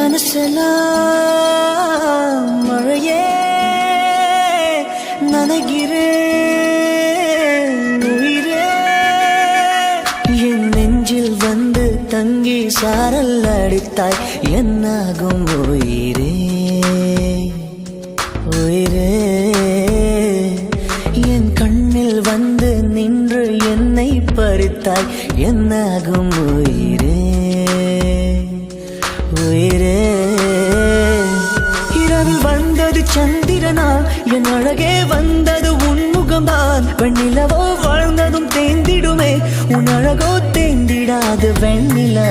மனசெல்லாம் மழையே நனைகிறேன் உயிரே என் நெஞ்சில் வந்து தங்கி சாரல் அடித்தாய் என்னாகும் உயிரே உயிரே என் கண்ணில் வந்து நின்று என்னை பறித்தாய் என்னாகும் உயிரே உயிரே இரவில் வந்தது சந்திரனால் என் அழகே வந்தது உன்முகம்தான் வெண்ணிலவோ வாழ்ந்ததும் தேந்திடுமே உன் அழகோ தேந்திடாது வெண்ணிலா